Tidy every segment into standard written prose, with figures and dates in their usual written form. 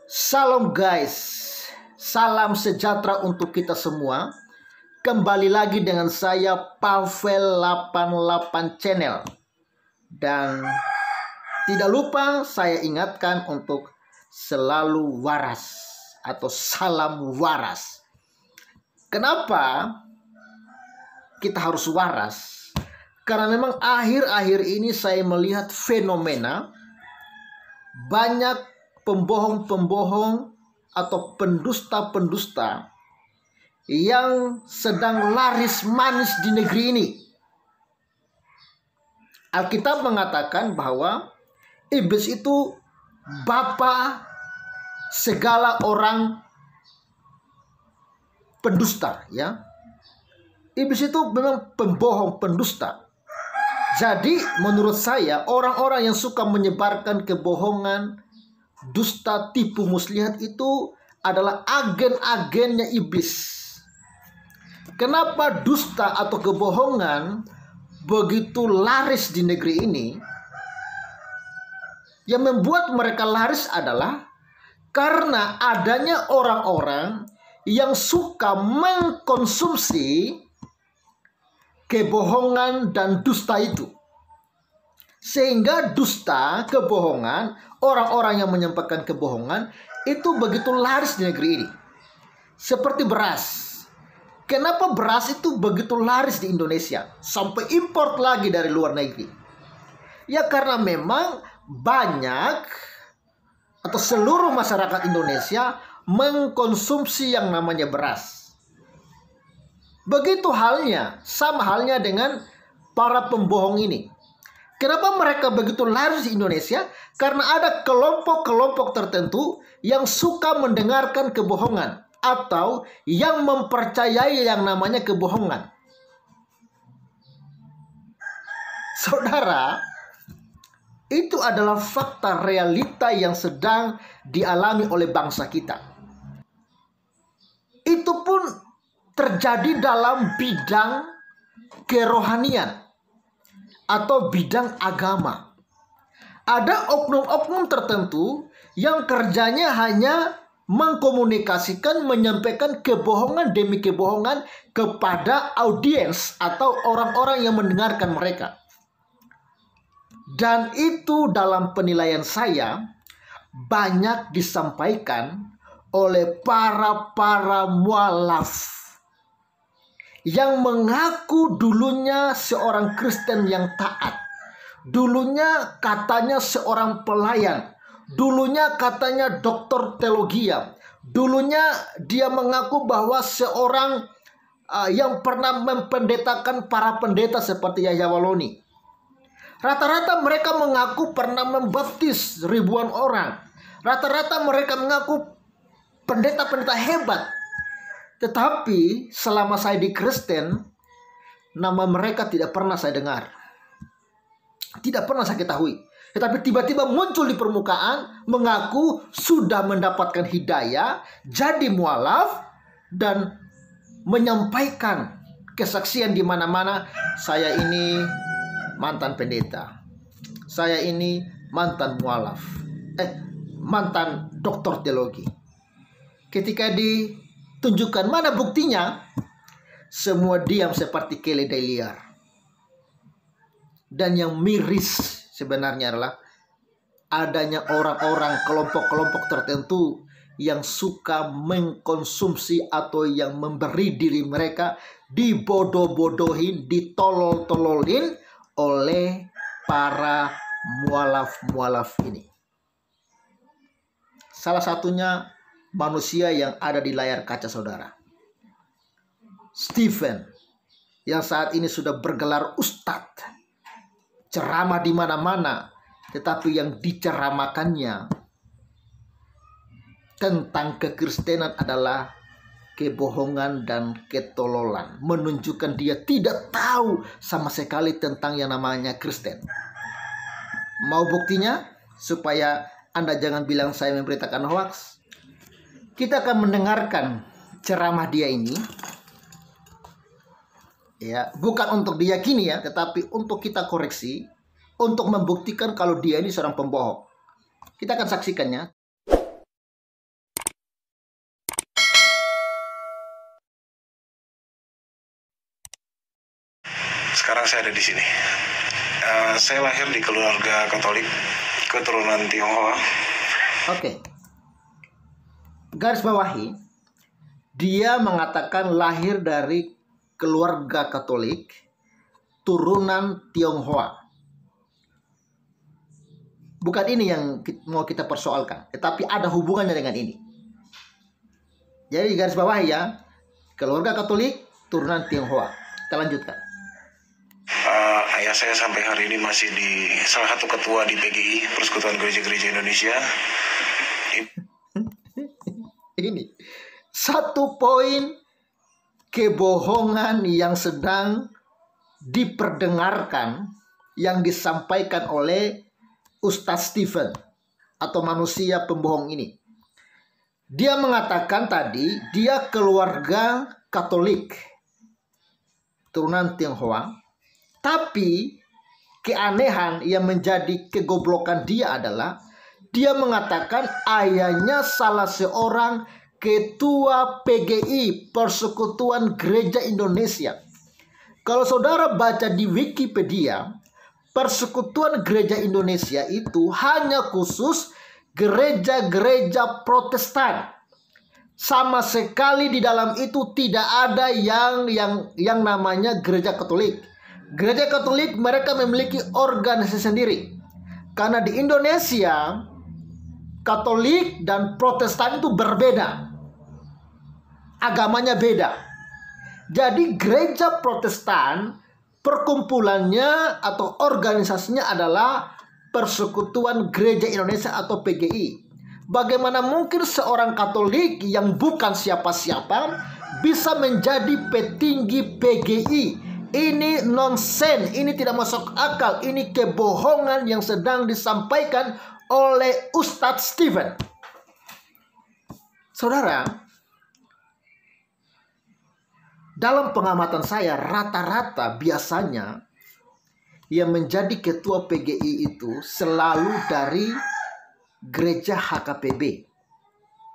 Shalom guys, salam sejahtera untuk kita semua. Kembali lagi dengan saya Pavel 88 Channel. Dan tidak lupa saya ingatkan untuk selalu waras atau salam waras. Kenapa kita harus waras? Karena memang akhir-akhir ini saya melihat fenomena banyak pembohong-pembohong atau pendusta-pendusta yang sedang laris manis di negeri ini. Alkitab mengatakan bahwa iblis itu bapa segala orang pendusta, ya. Iblis itu memang pembohong, pendusta. Jadi menurut saya orang-orang yang suka menyebarkan kebohongan, dusta, tipu muslihat itu adalah agen-agennya iblis. Kenapa dusta atau kebohongan begitu laris di negeri ini? Yang membuat mereka laris adalah karena adanya orang-orang yang suka mengkonsumsi kebohongan dan dusta itu. Sehingga dusta, kebohongan, orang-orang yang menyampaikan kebohongan itu begitu laris di negeri ini. Seperti beras. Kenapa beras itu begitu laris di Indonesia? Sampai import lagi dari luar negeri. Ya karena memang banyak atau seluruh masyarakat Indonesia mengkonsumsi yang namanya beras. Begitu halnya, sama halnya dengan para pembohong ini. Kenapa mereka begitu laris di Indonesia? Karena ada kelompok-kelompok tertentu yang suka mendengarkan kebohongan atau yang mempercayai yang namanya kebohongan. Saudara, itu adalah fakta realita yang sedang dialami oleh bangsa kita. Itu pun terjadi dalam bidang kerohanian atau bidang agama. Ada oknum-oknum tertentu yang kerjanya hanya mengkomunikasikan, menyampaikan kebohongan demi kebohongan kepada audiens atau orang-orang yang mendengarkan mereka. Dan itu dalam penilaian saya banyak disampaikan oleh para mualaf yang mengaku dulunya seorang Kristen yang taat. Dulunya katanya seorang pelayan. Dulunya katanya doktor teologi. Dulunya dia mengaku bahwa seorang yang pernah mempendetakan para pendeta seperti Yahya Waloni. Rata-rata mereka mengaku pernah membaptis ribuan orang. Rata-rata mereka mengaku pendeta-pendeta hebat. Tetapi selama saya di Kristen, nama mereka tidak pernah saya dengar. Tidak pernah saya ketahui. Tetapi tiba-tiba muncul di permukaan, mengaku sudah mendapatkan hidayah, jadi mualaf, dan menyampaikan kesaksian di mana-mana. Saya ini mantan pendeta. Saya ini mantan mualaf. Mantan doktor teologi. Ketika tunjukkan mana buktinya, semua diam seperti keledai liar. Dan yang miris sebenarnya adalah adanya orang-orang, kelompok-kelompok tertentu yang suka mengkonsumsi atau yang memberi diri mereka dibodoh-bodohin, ditolol-tololin oleh para mualaf-mualaf ini. Salah satunya manusia yang ada di layar kaca saudara, Stephen, yang saat ini sudah bergelar ustadz, ceramah di mana-mana, tetapi yang diceramakannya tentang kekristenan adalah kebohongan dan ketololan, menunjukkan dia tidak tahu sama sekali tentang yang namanya Kristen. Mau buktinya supaya Anda jangan bilang saya memberitakan hoax? Kita akan mendengarkan ceramah dia ini. Ya, bukan untuk diyakini ya, tetapi untuk kita koreksi, untuk membuktikan kalau dia ini seorang pembohong. Kita akan saksikannya. sekarang saya ada di sini. Saya lahir di keluarga Katolik, keturunan Tionghoa. Oke. Garis bawahi, dia mengatakan lahir dari keluarga Katolik, turunan Tionghoa. Bukan ini yang mau kita persoalkan, tetapi ada hubungannya dengan ini. Jadi garis bawahi ya, keluarga Katolik, turunan Tionghoa. Kita lanjutkan. Ayah saya sampai hari ini masih di salah satu ketua di PGI, Persekutuan Gereja-Gereja Indonesia. Ini satu poin kebohongan yang sedang diperdengarkan, yang disampaikan oleh Ustadz Stephen atau manusia pembohong ini. Dia mengatakan tadi dia keluarga Katolik, turunan Tionghoa. Tapi keanehan yang menjadi kegoblokan dia adalah dia mengatakan ayahnya salah seorang ketua PGI, Persekutuan Gereja Indonesia. Kalau saudara baca di Wikipedia, Persekutuan Gereja Indonesia itu hanya khusus gereja-gereja Protestan. Sama sekali di dalam itu tidak ada yang namanya gereja Katolik. Gereja Katolik mereka memiliki organisasi sendiri. Karena di Indonesia Katolik dan Protestan itu berbeda. Agamanya beda. Jadi gereja Protestan perkumpulannya atau organisasinya adalah Persekutuan Gereja Indonesia atau PGI. Bagaimana mungkin seorang Katolik yang bukan siapa-siapa bisa menjadi petinggi PGI? Ini nonsen, ini tidak masuk akal, ini kebohongan yang sedang disampaikan oleh Ustadz Stephen. Saudara, dalam pengamatan saya rata-rata biasanya yang menjadi ketua PGI itu selalu dari gereja HKPB.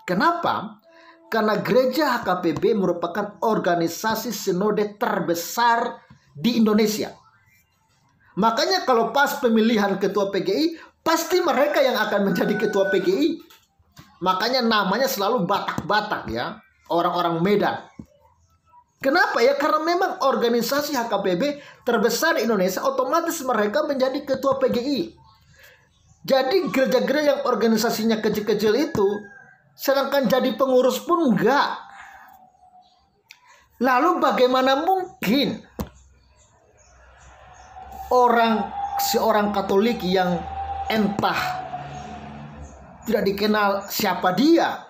Kenapa? Karena gereja HKPB merupakan organisasi sinode terbesar di Indonesia. Makanya kalau pas pemilihan ketua PGI, pasti mereka yang akan menjadi ketua PGI. Makanya namanya selalu Batak-Batak ya, orang-orang Medan. Kenapa ya? Karena memang organisasi HKPB terbesar di Indonesia, otomatis mereka menjadi ketua PGI. Jadi gereja-gereja yang organisasinya kecil-kecil itu, sedangkan jadi pengurus pun enggak. Lalu bagaimana mungkin seorang Katolik yang entah tidak dikenal siapa dia,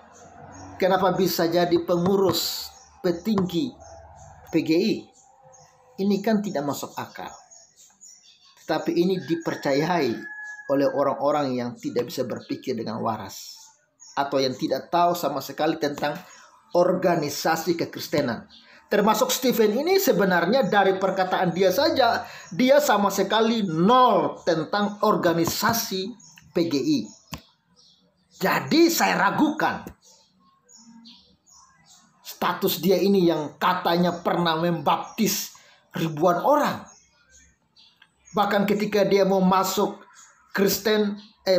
kenapa bisa jadi pengurus petinggi PGI? Ini kan tidak masuk akal. Tetapi ini dipercayai oleh orang-orang yang tidak bisa berpikir dengan waras, atau yang tidak tahu sama sekali tentang organisasi kekristenan. Termasuk Stephen ini sebenarnya dari perkataan dia saja, dia sama sekali nol tentang organisasi PGI. Jadi saya ragukan status dia ini yang katanya pernah membaptis ribuan orang. Bahkan ketika dia mau masuk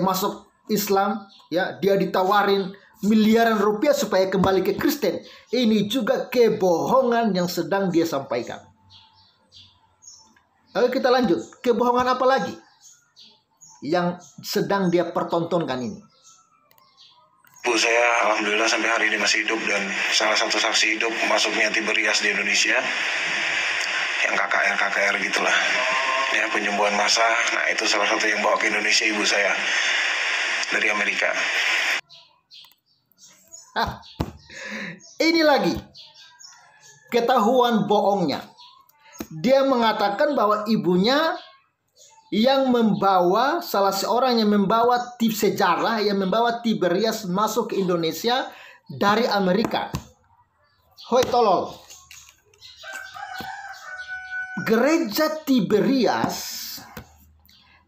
masuk Islam, ya, dia ditawarin miliaran rupiah supaya kembali ke Kristen. Ini juga kebohongan yang sedang dia sampaikan. Lalu kita lanjut. Kebohongan apa lagi yang sedang dia pertontonkan ini? Bu saya alhamdulillah sampai hari ini masih hidup, dan salah satu saksi hidup masuknya Tiberias di Indonesia, yang KKR gitulah ya, penyembuhan massa. Nah itu salah satu yang bawa ke Indonesia ibu saya dari Amerika. Ini lagi ketahuan bohongnya. Dia mengatakan bahwa ibunya yang membawa, salah seorang yang membawa sejarah, yang membawa Tiberias masuk ke Indonesia dari Amerika. Hoi tolol. Gereja Tiberias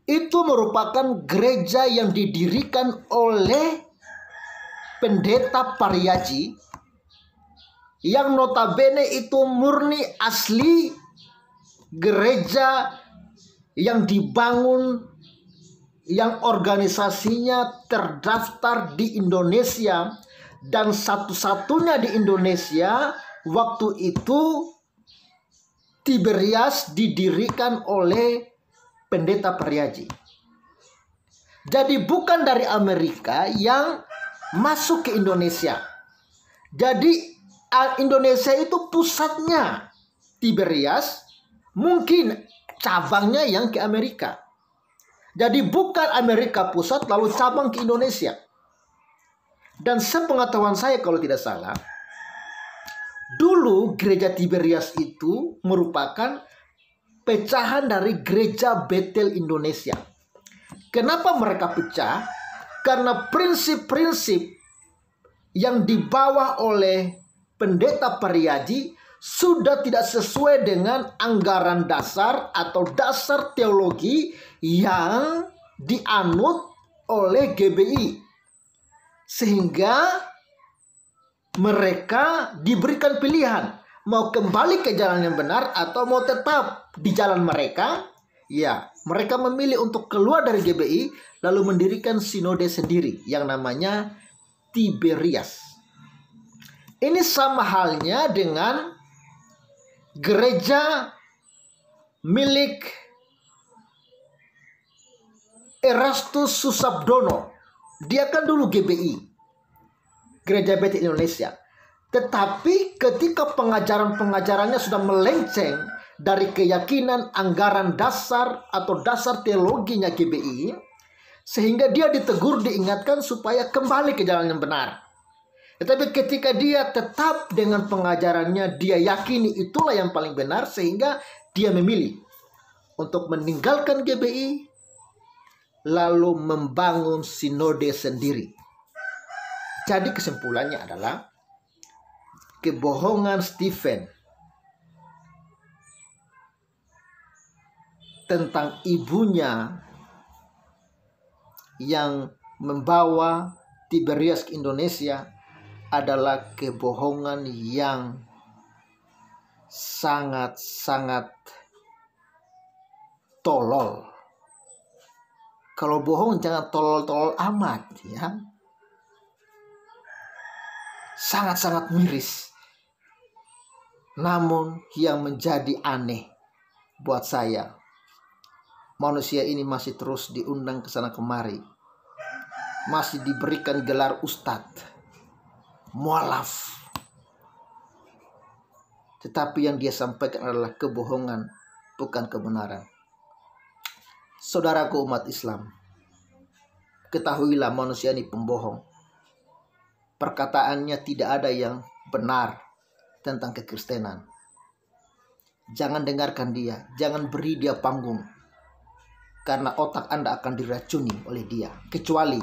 itu merupakan gereja yang didirikan oleh pendeta Pariyaji, yang notabene itu murni asli gereja yang dibangun, yang organisasinya terdaftar di Indonesia, dan satu-satunya di Indonesia waktu itu Tiberias didirikan oleh Pendeta Pariaji. Jadi bukan dari Amerika yang masuk ke Indonesia. Jadi Indonesia itu pusatnya Tiberias, mungkin cabangnya yang ke Amerika. Jadi bukan Amerika pusat lalu cabang ke Indonesia. Dan sepengetahuan saya kalau tidak salah, dulu gereja Tiberias itu merupakan pecahan dari gereja Betel Indonesia. Kenapa mereka pecah? Karena prinsip-prinsip yang dibawa oleh Pendeta Pariaji sudah tidak sesuai dengan anggaran dasar atau dasar teologi yang dianut oleh GBI. Sehingga mereka diberikan pilihan, mau kembali ke jalan yang benar atau mau tetap di jalan mereka. Ya, mereka memilih untuk keluar dari GBI lalu mendirikan sinode sendiri yang namanya Tiberias. Ini sama halnya dengan gereja milik Erastus Susabdono. Dia kan dulu GBI, Gereja Betel Indonesia. Tetapi ketika pengajaran-pengajarannya sudah melenceng dari keyakinan anggaran dasar atau dasar teologinya GBI, sehingga dia ditegur, diingatkan supaya kembali ke jalan yang benar. Tetapi ketika dia tetap dengan pengajarannya, dia yakini itulah yang paling benar, sehingga dia memilih untuk meninggalkan GBI lalu membangun sinode sendiri. Jadi kesimpulannya adalah kebohongan Stephen tentang ibunya yang membawa Tiberias ke Indonesia adalah kebohongan yang sangat-sangat tolol. Kalau bohong jangan tolol-tolol amat, ya. Sangat-sangat miris. Namun yang menjadi aneh buat saya, manusia ini masih terus diundang ke sana kemari. Masih diberikan gelar ustadz, mualaf. Tetapi yang dia sampaikan adalah kebohongan, bukan kebenaran. Saudaraku umat Islam, ketahuilah manusia ini pembohong. Perkataannya tidak ada yang benar tentang kekristenan. Jangan dengarkan dia, jangan beri dia panggung. Karena otak Anda akan diracuni oleh dia. Kecuali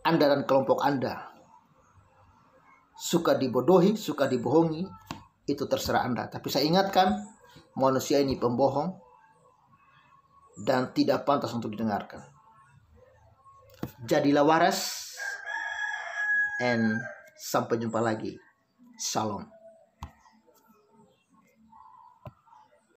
Anda dan kelompok Anda suka dibodohi, suka dibohongi, itu terserah Anda. Tapi saya ingatkan, manusia ini pembohong dan tidak pantas untuk didengarkan. Jadilah waras, and sampai jumpa lagi. Shalom.